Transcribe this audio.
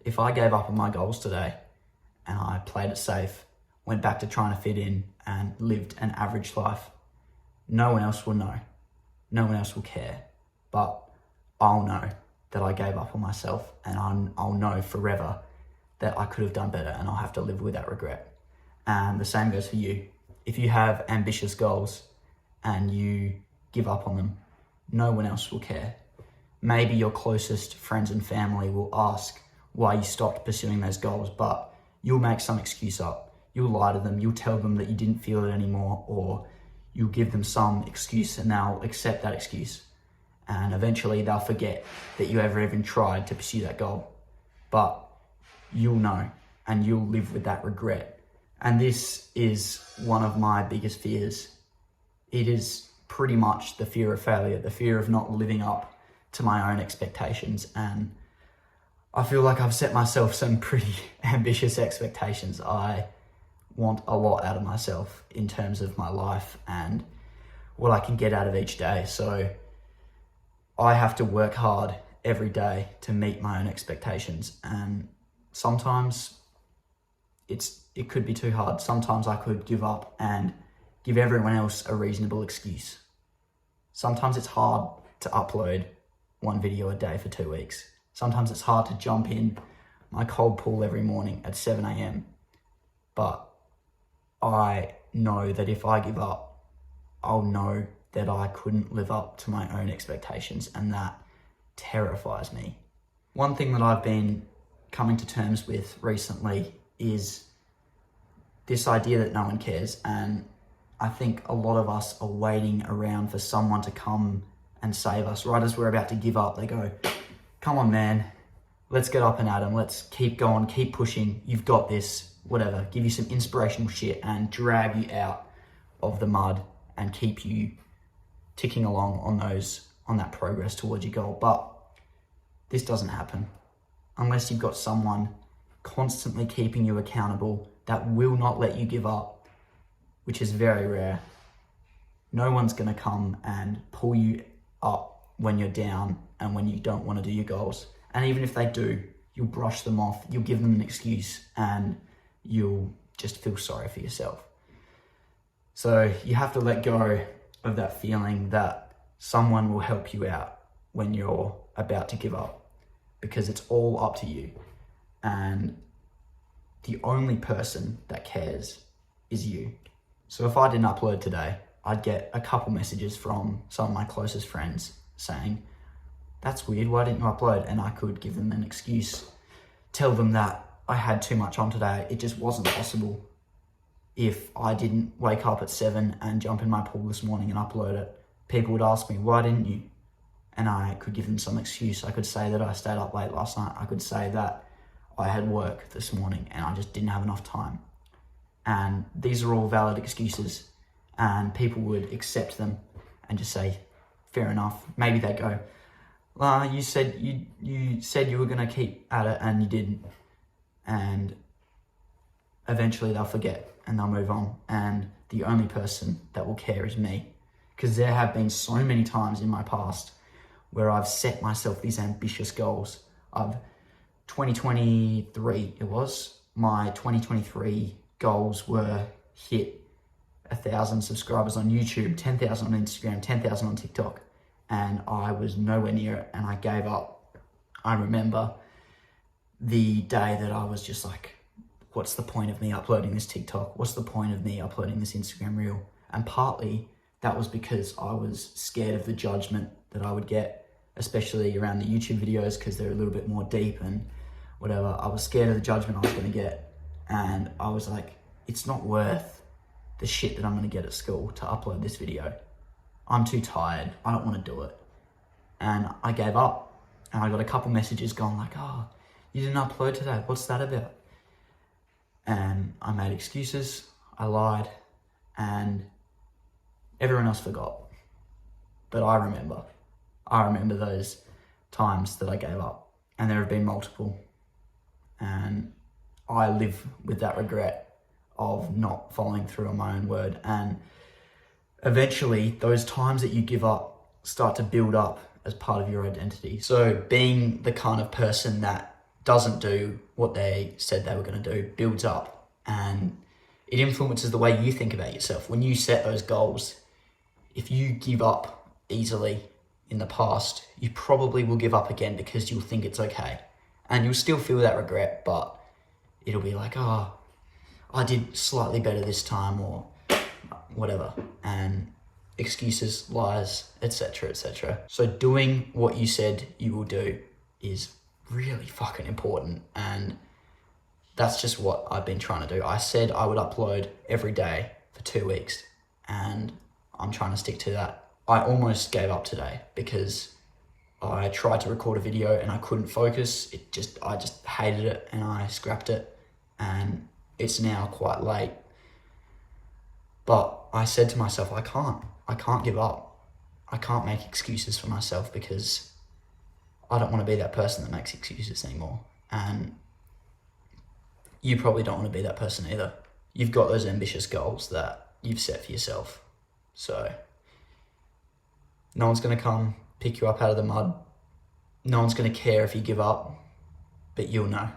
If I gave up on my goals today and I played it safe, went back to trying to fit in and lived an average life, no one else will know. No one else will care. But I'll know that I gave up on myself, and I'll know forever that I could have done better, and I'll have to live with that regret. And the same goes for you. If you have ambitious goals and you give up on them, no one else will care. Maybe your closest friends and family will ask why you stopped pursuing those goals, but you'll make some excuse up. You'll lie to them. You'll tell them that you didn't feel it anymore, or you'll give them some excuse and they'll accept that excuse. And eventually they'll forget that you ever even tried to pursue that goal. But you'll know, and you'll live with that regret. And this is one of my biggest fears. It is pretty much the fear of failure, the fear of not living up to my own expectations. And I feel like I've set myself some pretty ambitious expectations. I want a lot out of myself in terms of my life and what I can get out of each day. So I have to work hard every day to meet my own expectations. And sometimes it could be too hard. Sometimes I could give up and give everyone else a reasonable excuse. Sometimes it's hard to upload one video a day for 2 weeks. Sometimes it's hard to jump in my cold pool every morning at 7 a.m. But I know that if I give up, I'll know that I couldn't live up to my own expectations, and that terrifies me. One thing that I've been coming to terms with recently is this idea that no one cares, and I think a lot of us are waiting around for someone to come and save us. Right as we're about to give up, they go, "Come on, man, let's get up and at 'em. Let's keep going, keep pushing. You've got this," whatever. Give you some inspirational shit and drag you out of the mud and keep you ticking along on that progress towards your goal. But this doesn't happen unless you've got someone constantly keeping you accountable that will not let you give up, which is very rare. No one's going to come and pull you up when you're down and when you don't want to do your goals. And even if they do, you'll brush them off, you'll give them an excuse, and you'll just feel sorry for yourself. So you have to let go of that feeling that someone will help you out when you're about to give up, because it's all up to you. And the only person that cares is you. So if I didn't upload today, I'd get a couple messages from some of my closest friends saying, "That's weird, why didn't you upload?" And I could give them an excuse, tell them that I had too much on today. It just wasn't possible. If I didn't wake up at 7 and jump in my pool this morning and upload it, people would ask me, "Why didn't you?" And I could give them some excuse. I could say that I stayed up late last night. I could say that I had work this morning and I just didn't have enough time. And these are all valid excuses, and people would accept them and just say, "Fair enough." Maybe they go, you said you were going to keep at it and you didn't." And eventually they'll forget and they'll move on. And the only person that will care is me. Because there have been so many times in my past where I've set myself these ambitious goals. 2023, my 2023 goals were hit 1,000 subscribers on YouTube, 10,000 on Instagram, 10,000 on TikTok. And I was nowhere near it, and I gave up. I remember the day that I was just like, what's the point of me uploading this TikTok? What's the point of me uploading this Instagram reel? And partly that was because I was scared of the judgment that I would get, especially around the YouTube videos, because they're a little bit more deep and whatever. I was scared of the judgment I was going to get. And I was like, it's not worth the shit that I'm going to get at school to upload this video. I'm too tired. I don't want to do it. And I gave up. And I got a couple messages going like, "Oh, you didn't upload today. What's that about?" And I made excuses. I lied. And everyone else forgot. But I remember. I remember those times that I gave up. And there have been multiple. And I live with that regret of not following through on my own word. And eventually, those times that you give up start to build up as part of your identity. So being the kind of person that doesn't do what they said they were going to do builds up, and it influences the way you think about yourself. When you set those goals, if you give up easily in the past, you probably will give up again because you'll think it's okay. And you'll still feel that regret, but it'll be like, oh, I did slightly better this time, or whatever. And excuses, lies, etc., etc. So doing what you said you will do is really fucking important, and that's just what I've been trying to do. I said I would upload every day for 2 weeks, and I'm trying to stick to that. I almost gave up today because I tried to record a video and I couldn't focus. I just hated it, and I scrapped it, and it's now quite late. But I said to myself, I can't give up. I can't make excuses for myself, because I don't want to be that person that makes excuses anymore. And you probably don't want to be that person either. You've got those ambitious goals that you've set for yourself. So no one's going to come pick you up out of the mud. No one's going to care if you give up, but you'll know.